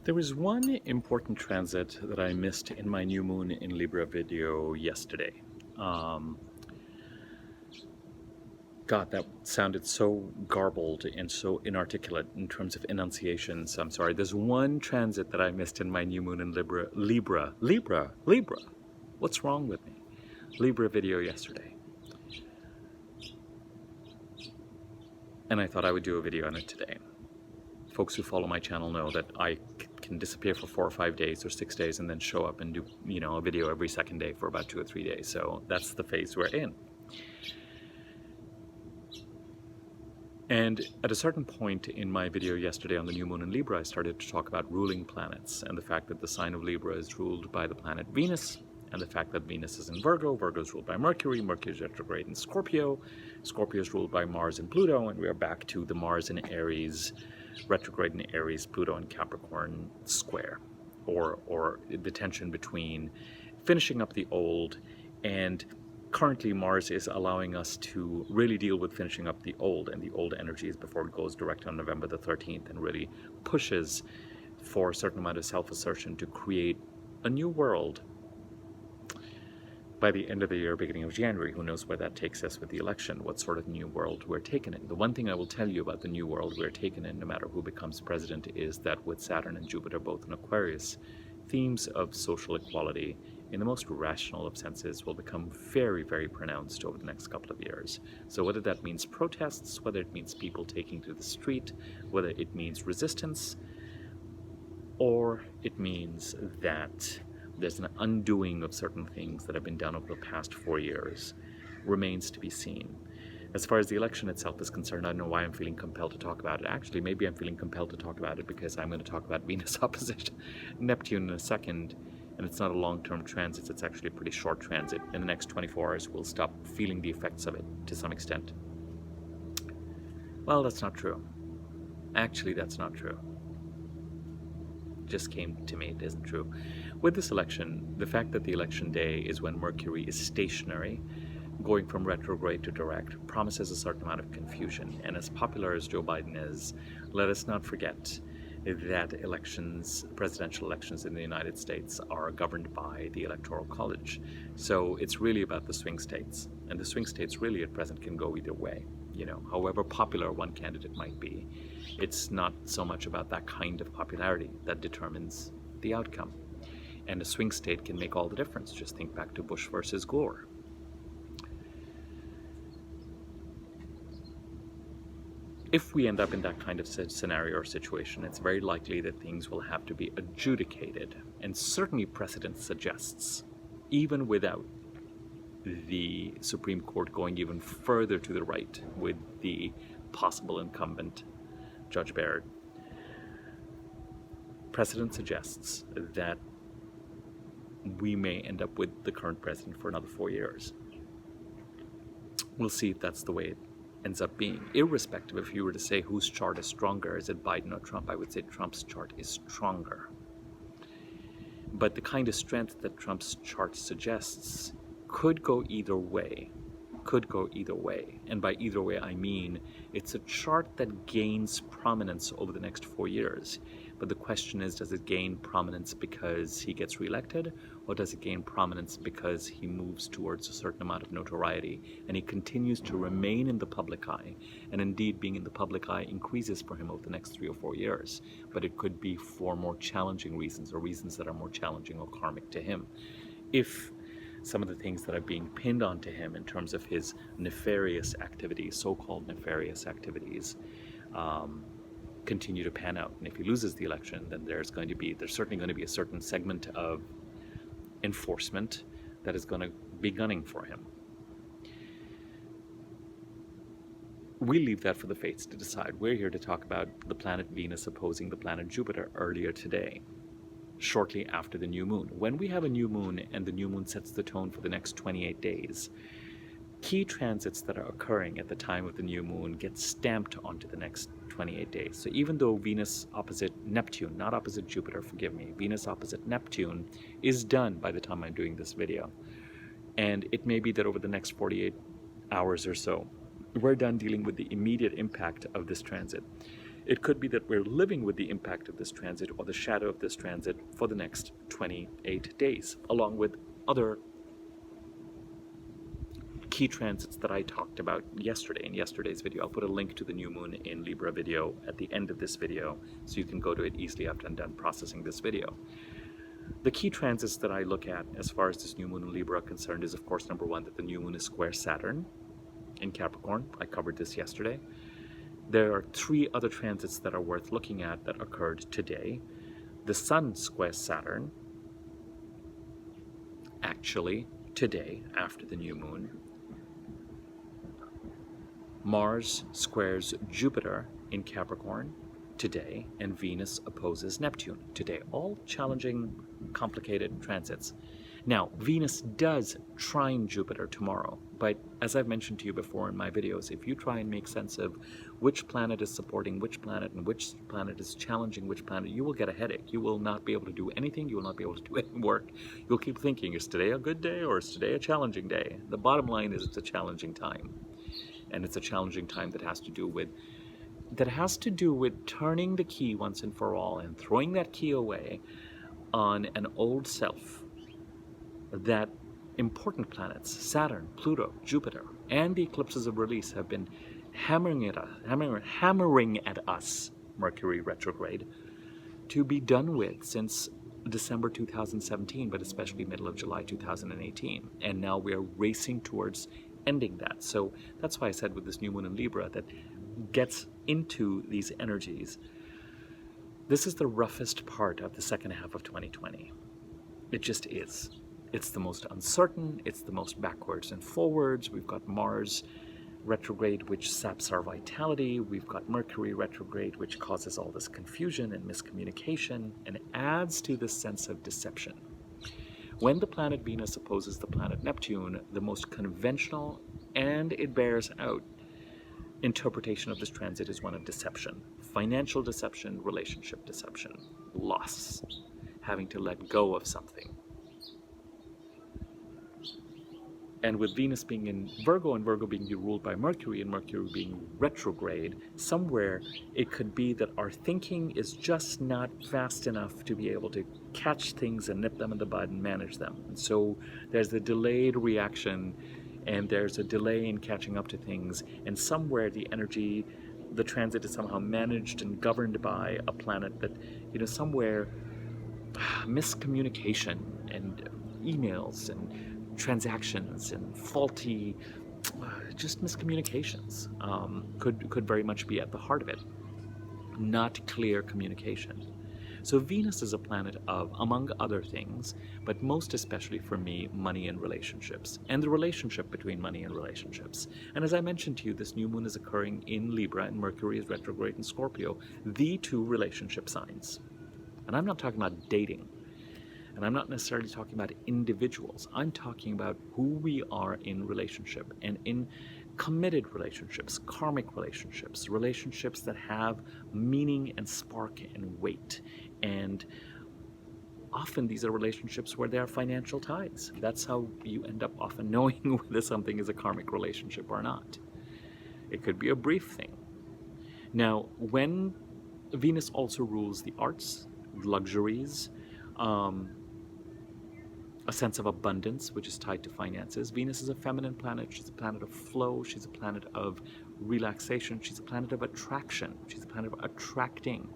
There was one important transit that I missed in my new moon in Libra video yesterday. God, that sounded so garbled and so inarticulate in terms of enunciations. I'm sorry. There's one transit that I missed in my new moon in Libra. What's wrong with me? Libra video yesterday. And I thought I would do a video on it today. Folks who follow my channel know that I can disappear for 4 or 5 days or 6 days and then show up and do, a video every second day for about 2 or 3 days. So that's the phase we're in. And at a certain point in my video yesterday on the new moon in Libra, I started to talk about ruling planets and the fact that the sign of Libra is ruled by the planet Venus, and the fact that Venus is in Virgo, Virgo is ruled by Mercury, Mercury is retrograde in Scorpio, Scorpio is ruled by Mars and Pluto, and we are back to the Mars in Aries, retrograde in Aries, Pluto and Capricorn square, or the tension between finishing up the old, and currently Mars is allowing us to really deal with finishing up the old and the old energies before it goes direct on November the 13th and really pushes for a certain amount of self-assertion to create a new world by the end of the year, beginning of January. Who knows where that takes us with the election, what sort of new world we're taken in. The one thing I will tell you about the new world we're taken in, no matter who becomes president, is that with Saturn and Jupiter both in Aquarius, themes of social equality in the most rational of senses will become very, very pronounced over the next couple of years. So whether that means protests, whether it means people taking to the street, whether it means resistance, or it means that there's an undoing of certain things that have been done over the past 4 years, remains to be seen. As far as the election itself is concerned, I don't know why I'm feeling compelled to talk about it. Actually, maybe I'm feeling compelled to talk about it because I'm going to talk about Venus opposite Neptune in a second, and it's not a long-term transit, it's actually a pretty short transit. In the next 24 hours, we'll stop feeling the effects of it to some extent. Well, that's not true. Actually, that's not true. Just came to me, it isn't true. With this election, the fact that the election day is when Mercury is stationary, going from retrograde to direct, promises a certain amount of confusion. And as popular as Joe Biden is, let us not forget that presidential elections in the United States are governed by the Electoral College. So it's really about the swing states. And the swing states really at present can go either way. However popular one candidate might be, it's not so much about that kind of popularity that determines the outcome. And a swing state can make all the difference. Just think back to Bush versus Gore. If we end up in that kind of scenario or situation, it's very likely that things will have to be adjudicated. And certainly precedent suggests, even without the Supreme Court going even further to the right with the possible incumbent, Judge Barrett, precedent suggests that we may end up with the current president for another 4 years. We'll see if that's the way it ends up being. Irrespective, if you were to say whose chart is stronger, is it Biden or Trump, I would say Trump's chart is stronger. But the kind of strength that Trump's chart suggests could go either way. And by either way, I mean it's a chart that gains prominence over the next 4 years. But the question is, does it gain prominence because he gets reelected, or does it gain prominence because he moves towards a certain amount of notoriety and he continues to remain in the public eye? And indeed, being in the public eye increases for him over the next 3 or 4 years. But it could be for more challenging reasons, or reasons that are more challenging or karmic to him. If some of the things that are being pinned onto him in terms of his nefarious activities, so-called nefarious activities, continue to pan out. And if he loses the election, then there's certainly going to be a certain segment of enforcement that is going to be gunning for him. We leave that for the fates to decide. We're here to talk about the planet Venus opposing the planet Jupiter earlier today, shortly after the new moon. When we have a new moon and the new moon sets the tone for the next 28 days, key transits that are occurring at the time of the new moon get stamped onto the next 28 days. So even though Venus opposite Neptune, not opposite Jupiter, forgive me, Venus opposite Neptune is done by the time I'm doing this video. And it may be that over the next 48 hours or so, we're done dealing with the immediate impact of this transit. It could be that we're living with the impact of this transit or the shadow of this transit for the next 28 days, along with other key transits that I talked about yesterday in yesterday's video. I'll put a link to the new moon in Libra video at the end of this video, so you can go to it easily after I'm done processing this video. The key transits that I look at as far as this new moon in Libra are concerned is, of course, number one, that the new moon is square Saturn in Capricorn. I covered this yesterday. There are 3 other transits that are worth looking at that occurred today. The Sun squares Saturn, actually, today, after the new moon. Mars squares Jupiter in Capricorn today, and Venus opposes Neptune today. All challenging, complicated transits. Now, Venus does trine Jupiter tomorrow, but as I've mentioned to you before in my videos, if you try and make sense of which planet is supporting which planet and which planet is challenging which planet, you will get a headache. You will not be able to do anything. You will not be able to do any work. You'll keep thinking, is today a good day or is today a challenging day? The bottom line is it's a challenging time. And it's a challenging time that has to do with turning the key once and for all and throwing that key away on an old self. That important planets, Saturn, Pluto, Jupiter, and the eclipses of release have been hammering at us, Mercury retrograde, to be done with since December 2017, but especially middle of July 2018. And now we are racing towards ending that. So that's why I said with this new moon in Libra that gets into these energies, this is the roughest part of the second half of 2020. It just is. It's the most uncertain, it's the most backwards and forwards. We've got Mars retrograde, which saps our vitality. We've got Mercury retrograde, which causes all this confusion and miscommunication and adds to the sense of deception. When the planet Venus opposes the planet Neptune, the most conventional, and it bears out, interpretation of this transit is one of deception. Financial deception, relationship deception, loss, having to let go of something. And with Venus being in Virgo and Virgo being ruled by Mercury and Mercury being retrograde, somewhere it could be that our thinking is just not fast enough to be able to catch things and nip them in the bud and manage them. And so there's a delayed reaction and there's a delay in catching up to things. And somewhere the energy, the transit is somehow managed and governed by a planet that, somewhere miscommunication and emails and transactions and faulty, just miscommunications could very much be at the heart of it. Not clear communication. So Venus is a planet of, among other things, but most especially for me, money and relationships, and the relationship between money and relationships. And as I mentioned to you, this new moon is occurring in Libra and Mercury is retrograde in Scorpio, the 2 relationship signs. And I'm not talking about dating. And I'm not necessarily talking about individuals. I'm talking about who we are in relationship and in committed relationships, karmic relationships, relationships that have meaning and spark and weight. And often these are relationships where there are financial ties. That's how you end up often knowing whether something is a karmic relationship or not. It could be a brief thing. Now, when Venus also rules the arts, luxuries, a sense of abundance, which is tied to finances. Venus is a feminine planet. She's a planet of flow. She's a planet of relaxation. She's a planet of attraction. She's a planet of attracting,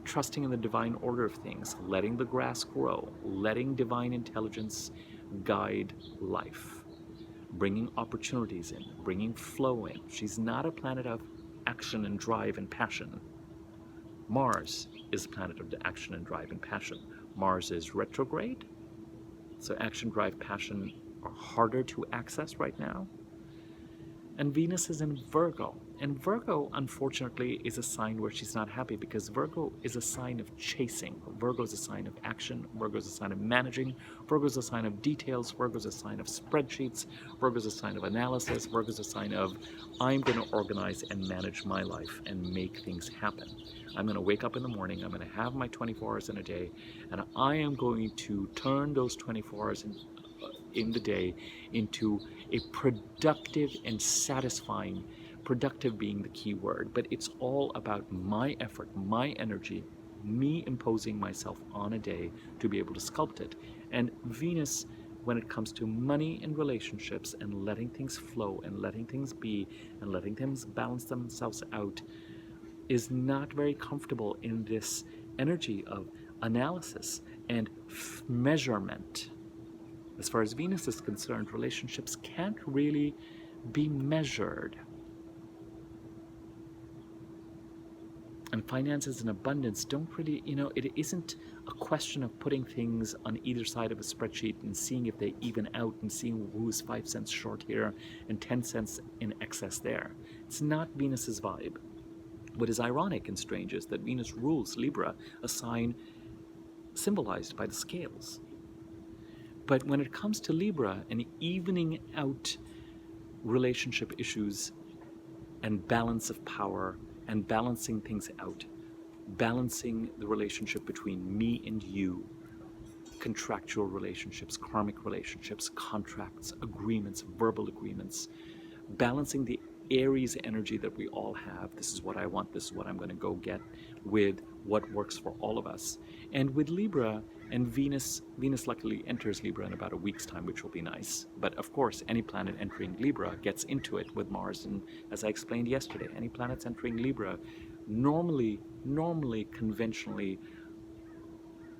trusting in the divine order of things, letting the grass grow, letting divine intelligence guide life, bringing opportunities in, bringing flow in. She's not a planet of action and drive and passion. Mars is a planet of action and drive and passion. Mars is retrograde. So action, drive, passion are harder to access right now. And Venus is in Virgo. And Virgo, unfortunately, is a sign where she's not happy because Virgo is a sign of chasing. Virgo is a sign of action. Virgo is a sign of managing. Virgo is a sign of details. Virgo is a sign of spreadsheets. Virgo is a sign of analysis. Virgo is a sign of, I'm going to organize and manage my life and make things happen. I'm going to wake up in the morning. I'm going to have my 24 hours in a day. And I am going to turn those 24 hours in the day into a productive and satisfying productive being the key word, but it's all about my effort, my energy, me imposing myself on a day to be able to sculpt it. And Venus, when it comes to money and relationships and letting things flow and letting things be and letting things balance themselves out, is not very comfortable in this energy of analysis and measurement. As far as Venus is concerned, relationships can't really be measured. And finances and abundance don't really, it isn't a question of putting things on either side of a spreadsheet and seeing if they even out and seeing who's 5 cents short here and 10 cents in excess there. It's not Venus's vibe. What is ironic and strange is that Venus rules Libra, a sign symbolized by the scales. But when it comes to Libra and evening out relationship issues and balance of power and balancing things out, balancing the relationship between me and you, contractual relationships, karmic relationships, contracts, agreements, verbal agreements, balancing the Aries energy that we all have. This is what I want, this is what I'm going to go get, with what works for all of us. And with Libra and Venus luckily enters Libra in about a week's time, which will be nice. But of course, any planet entering Libra gets into it with Mars. And as I explained yesterday, any planets entering Libra, normally, conventionally,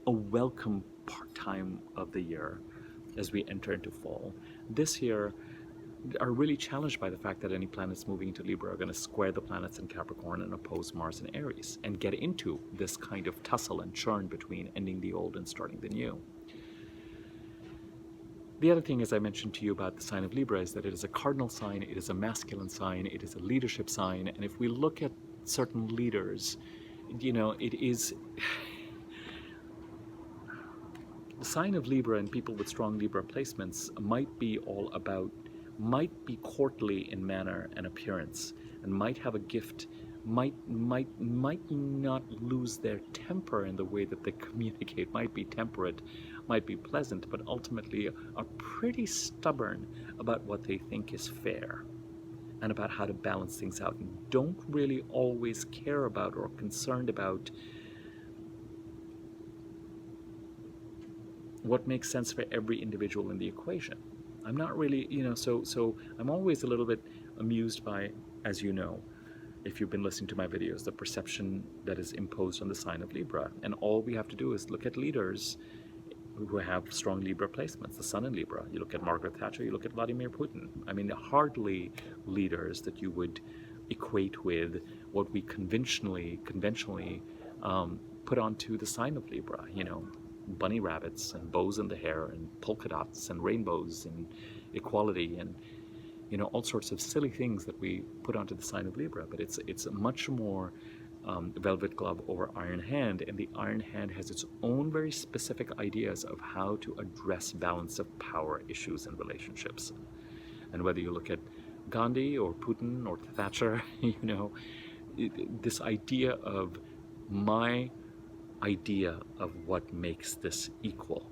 a welcome part-time of the year as we enter into fall. This year, are really challenged by the fact that any planets moving into Libra are going to square the planets in Capricorn and oppose Mars and Aries and get into this kind of tussle and churn between ending the old and starting the new. The other thing, as I mentioned to you about the sign of Libra, is that it is a cardinal sign, it is a masculine sign, it is a leadership sign, and if we look at certain leaders, it is... The sign of Libra and people with strong Libra placements might be courtly in manner and appearance, and might have a gift, might not lose their temper in the way that they communicate, might be temperate, might be pleasant, but ultimately are pretty stubborn about what they think is fair and about how to balance things out, and don't really always care about or concerned about what makes sense for every individual in the equation. I'm not really, so I'm always a little bit amused by, as you know, if you've been listening to my videos, the perception that is imposed on the sign of Libra. And all we have to do is look at leaders who have strong Libra placements, the Sun in Libra. You look at Margaret Thatcher, you look at Vladimir Putin. I mean, hardly leaders that you would equate with what we conventionally put onto the sign of Libra, bunny rabbits and bows in the hair and polka dots and rainbows and equality and all sorts of silly things that we put onto the sign of Libra. But it's a much more velvet glove over iron hand, and the iron hand has its own very specific ideas of how to address balance of power issues in relationships. And whether you look at Gandhi or Putin or Thatcher, this idea of my idea of what makes this equal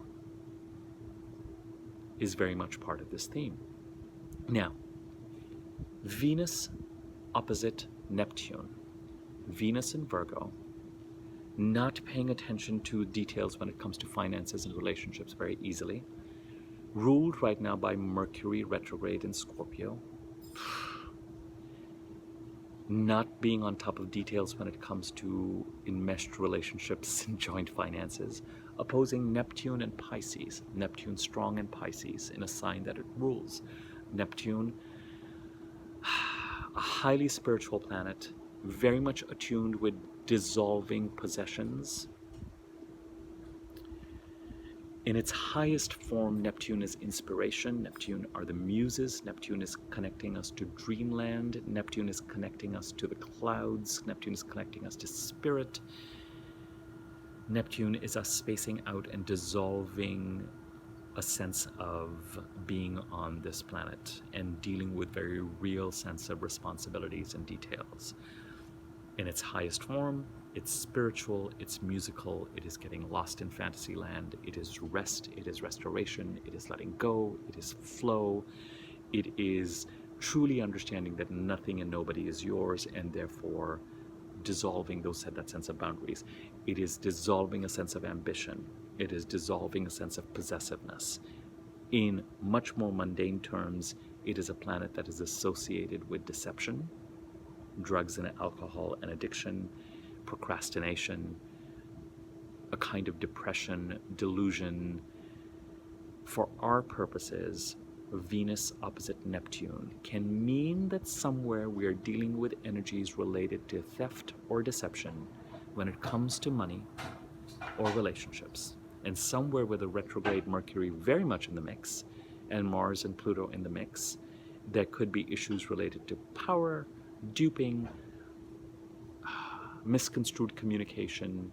is very much part of this theme. Now, Venus opposite Neptune, Venus in Virgo, not paying attention to details when it comes to finances and relationships very easily, ruled right now by Mercury retrograde in Scorpio, not being on top of details when it comes to enmeshed relationships and joint finances, opposing Neptune and Pisces. Neptune strong in Pisces in a sign that it rules. Neptune, a highly spiritual planet, very much attuned with dissolving possessions. In its highest form, Neptune is inspiration. Neptune are the muses. Neptune is connecting us to dreamland. Neptune is connecting us to the clouds. Neptune is connecting us to spirit. Neptune is us spacing out and dissolving a sense of being on this planet and dealing with very real sense of responsibilities and details. In its highest form, it's spiritual, it's musical, it is getting lost in fantasy land, it is rest, it is restoration, it is letting go, it is flow, it is truly understanding that nothing and nobody is yours, and therefore dissolving that sense of boundaries. It is dissolving a sense of ambition. It is dissolving a sense of possessiveness. In much more mundane terms, it is a planet that is associated with deception, drugs and alcohol and addiction, procrastination, a kind of depression, delusion. For our purposes, Venus opposite Neptune can mean that somewhere we are dealing with energies related to theft or deception when it comes to money or relationships. And somewhere with a retrograde Mercury very much in the mix, and Mars and Pluto in the mix, there could be issues related to power, duping, misconstrued communication,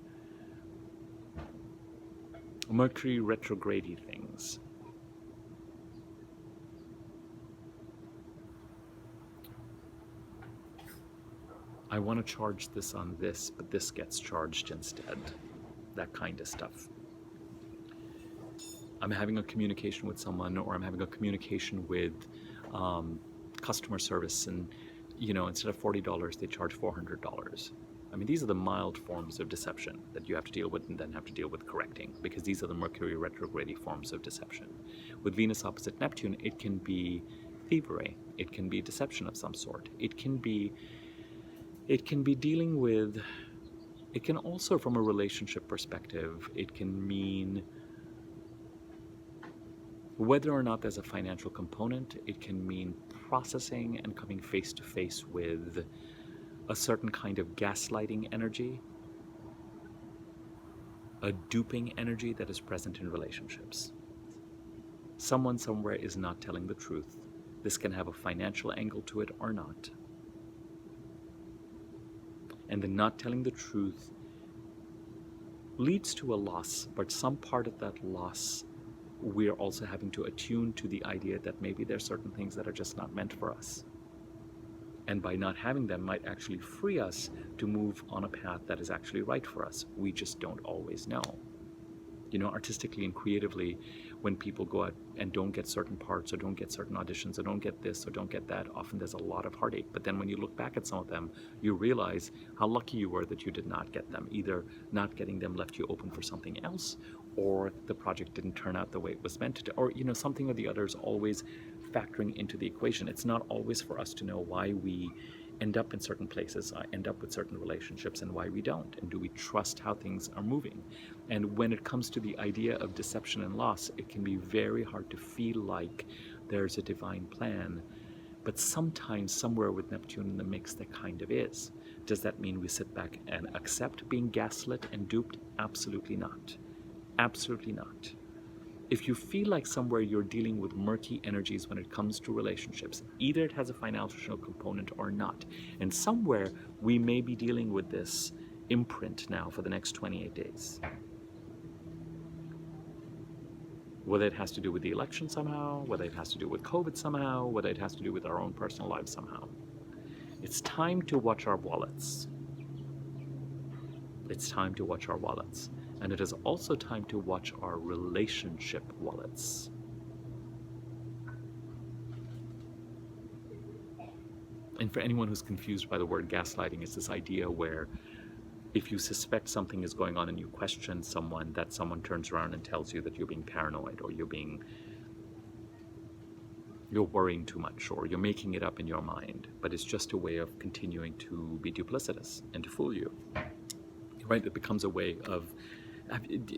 Mercury retrograde-y things. I want to charge this on this, but this gets charged instead. That kind of stuff. I'm having a communication with someone, or I'm having a communication with customer service, and instead of $40, they charge $400. I mean, these are the mild forms of deception that you have to deal with and then have to deal with correcting, because these are the Mercury retrograde forms of deception. With Venus opposite Neptune, it can be thievery. It can be deception of some sort. It can be dealing with, it can also, from a relationship perspective, it can mean whether or not there's a financial component. It can mean processing and coming face to face with a certain kind of gaslighting energy, a duping energy that is present in relationships. Someone somewhere is not telling the truth. This can have a financial angle to it or not. And the not telling the truth leads to a loss, but some part of that loss, we're also having to attune to the idea that maybe there's certain things that are just not meant for us. And by not having them might actually free us to move on a path that is actually right for us. We just don't always know. Artistically and creatively, when people go out and don't get certain parts, or don't get certain auditions, or don't get this, or don't get that, often there's a lot of heartache. But then when you look back at some of them, you realize how lucky you were that you did not get them. Either not getting them left you open for something else, or the project didn't turn out the way it was meant to, or something or the other is always factoring into the equation. It's not always for us to know why we end up in certain places, end up with certain relationships, and why we don't, and do we trust how things are moving. And when it comes to the idea of deception and loss, it can be very hard to feel like there's a divine plan, but sometimes somewhere with Neptune in the mix there kind of is. Does that mean we sit back and accept being gaslit and duped? Absolutely not. Absolutely not. If you feel like somewhere you're dealing with murky energies when it comes to relationships, either it has a financial component or not, and somewhere we may be dealing with this imprint now for the next 28 days. Whether it has to do with the election somehow, whether it has to do with COVID somehow, whether it has to do with our own personal lives somehow. It's time to watch our wallets. It's time to watch our wallets. And it is also time to watch our relationship wallets. And for anyone who's confused by the word gaslighting, it's this idea where if you suspect something is going on and you question someone, that someone turns around and tells you that you're being paranoid, or you're worrying too much, or you're making it up in your mind. But it's just a way of continuing to be duplicitous and to fool you. Right? It becomes a way of...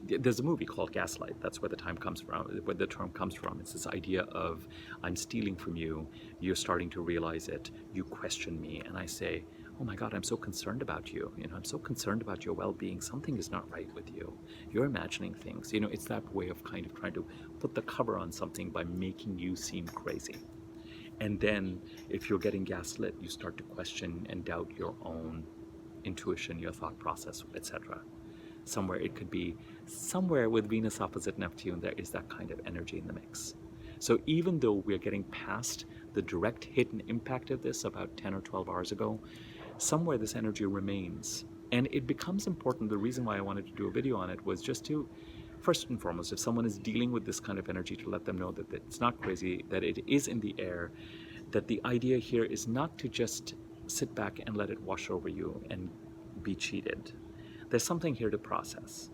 There's a movie called Gaslight. That's where the term comes from. It's this idea of, I'm stealing from you, you're starting to realize it, you question me, and I say, oh my God, I'm so concerned about you. I'm so concerned about your well-being. Something is not right with you. You're imagining things. It's that way of kind of trying to put the cover on something by making you seem crazy. And then if you're getting gaslit, you start to question and doubt your own intuition, your thought process, etc. Somewhere it could be, somewhere with Venus opposite Neptune, there is that kind of energy in the mix. So even though we're getting past the direct hit and impact of this about 10 or 12 hours ago, somewhere this energy remains. And it becomes important. The reason why I wanted to do a video on it was just to, first and foremost, if someone is dealing with this kind of energy, to let them know that it's not crazy, that it is in the air, that the idea here is not to just sit back and let it wash over you and be cheated. There's something here to process.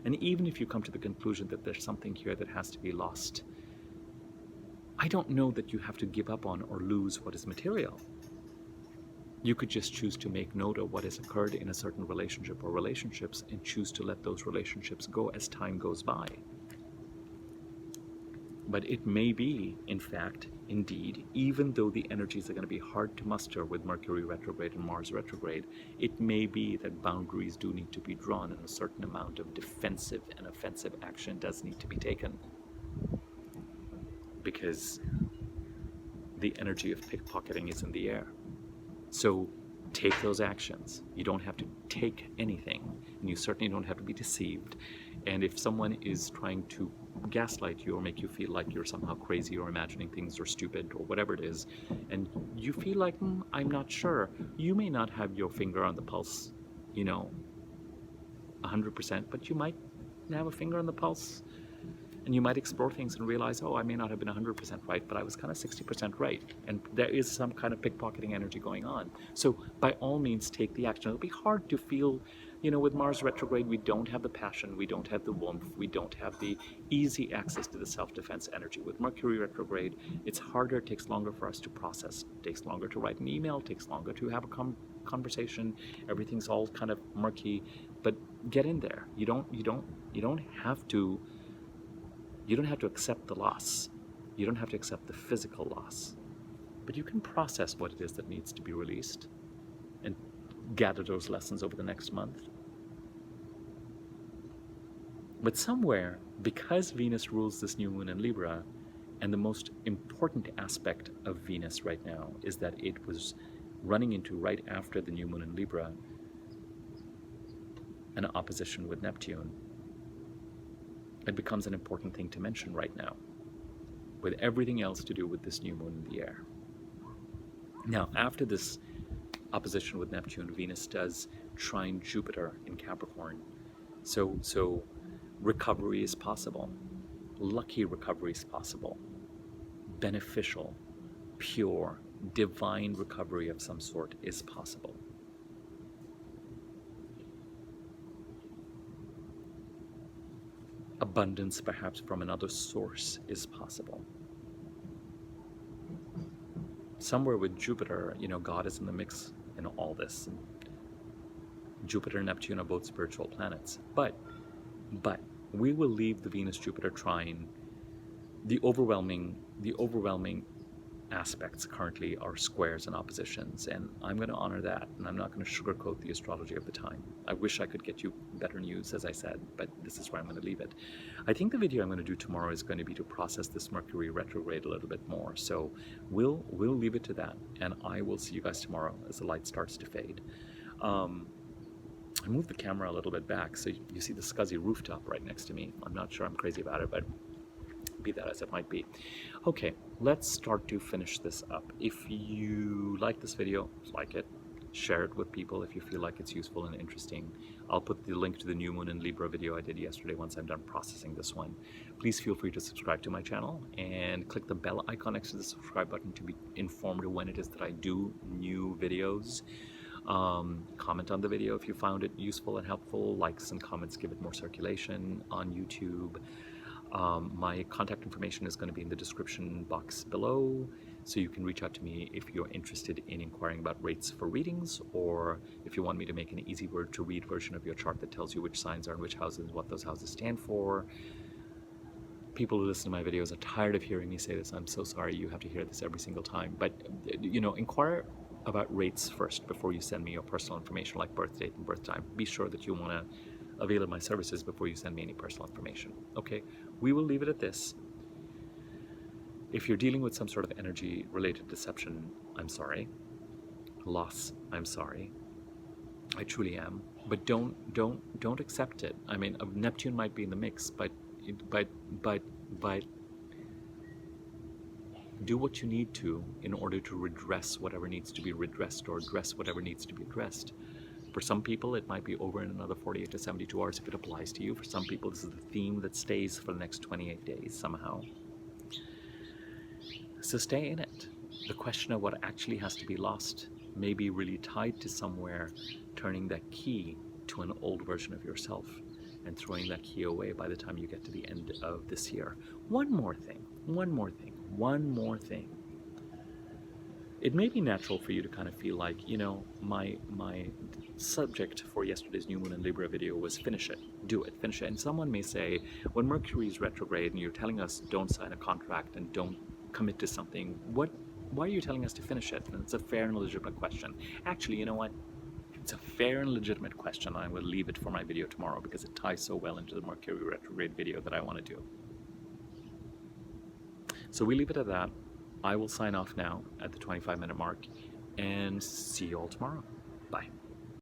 And even if you come to the conclusion that there's something here that has to be lost, I don't know that you have to give up on or lose what is material. You could just choose to make note of what has occurred in a certain relationship or relationships and choose to let those relationships go as time goes by. But it may be, in fact, indeed, even though the energies are going to be hard to muster with Mercury retrograde and Mars retrograde, it may be that boundaries do need to be drawn and a certain amount of defensive and offensive action does need to be taken. Because the energy of pickpocketing is in the air. So take those actions. You don't have to take anything, and you certainly don't have to be deceived. And if someone is trying to gaslight you or make you feel like you're somehow crazy or imagining things are stupid or whatever it is, and you feel like, I'm not sure, you may not have your finger on the pulse, 100%, but you might have a finger on the pulse. And you might explore things and realize, I may not have been 100% right, but I was kind of 60% right. And there is some kind of pickpocketing energy going on. So by all means, take the action. It'll be hard to feel, with Mars retrograde, we don't have the passion, we don't have the warmth, we don't have the easy access to the self-defense energy. With Mercury retrograde, it's harder, it takes longer for us to process. It takes longer to write an email, it takes longer to have a conversation. Everything's all kind of murky, but get in there. You don't have to accept the loss. You don't have to accept the physical loss. But you can process what it is that needs to be released and gather those lessons over the next month. But somewhere, because Venus rules this new moon in Libra, and the most important aspect of Venus right now is that it was running into, right after the new moon in Libra, an opposition with Neptune. It becomes an important thing to mention right now, with everything else to do with this new moon in the air. Now, after this opposition with Neptune, Venus does trine Jupiter in Capricorn. So recovery is possible. Lucky recovery is possible. Beneficial, pure, divine recovery of some sort is possible. Abundance, perhaps from another source, is possible. Somewhere with Jupiter, God is in the mix in all this. Jupiter and Neptune are both spiritual planets. But we will leave the Venus-Jupiter trine. The overwhelming aspects currently are squares and oppositions, and I'm going to honor that, and I'm not going to sugarcoat the astrology of the time. I wish I could get you better news, as I said, but this is where I'm going to leave it. I think the video I'm going to do tomorrow is going to be to process this Mercury retrograde a little bit more, so we'll leave it to that, and I will see you guys tomorrow as the light starts to fade. I moved the camera a little bit back, so you see the scuzzy rooftop right next to me. I'm not sure I'm crazy about it, but be that as it might be. Okay, let's start to finish this up. If you like this video, like it, share it with people if you feel like it's useful and interesting. I'll put the link to the new moon in Libra video I did yesterday once I'm done processing this one. Please feel free to subscribe to my channel and click the bell icon next to the subscribe button to be informed of when it is that I do new videos. Comment on the video if you found it useful and helpful. Likes and comments give it more circulation on YouTube. My contact information is going to be in the description box below, so you can reach out to me if you're interested in inquiring about rates for readings, or if you want me to make an easy word to read version of your chart that tells you which signs are in which houses, what those houses stand for. People who listen to my videos are tired of hearing me say this. I'm so sorry you have to hear this every single time, but inquire about rates first before you send me your personal information like birth date and birth time. Be sure that you want to avail of my services before you send me any personal information. Okay, we will leave it at this. If you're dealing with some sort of energy-related deception, I'm sorry. Loss, I'm sorry. I truly am. But don't accept it. I mean, Neptune might be in the mix, but do what you need to in order to redress whatever needs to be redressed or address whatever needs to be addressed. For some people, it might be over in another 48 to 72 hours if it applies to you. For some people, this is the theme that stays for the next 28 days somehow. So stay in it. the question of what actually has to be lost may be really tied to somewhere turning that key to an old version of yourself and throwing that key away by the time you get to the end of this year. One more thing. It may be natural for you to kind of feel like, my subject for yesterday's New Moon and Libra video was finish it, do it, finish it. And someone may say, when Mercury is retrograde and you're telling us don't sign a contract and don't commit to something, why are you telling us to finish it? And it's a fair and legitimate question. Actually, you know what? It's a fair and legitimate question. I will leave it for my video tomorrow because it ties so well into the Mercury retrograde video that I want to do. So we leave it at that. I will sign off now at the 25-minute mark and see you all tomorrow.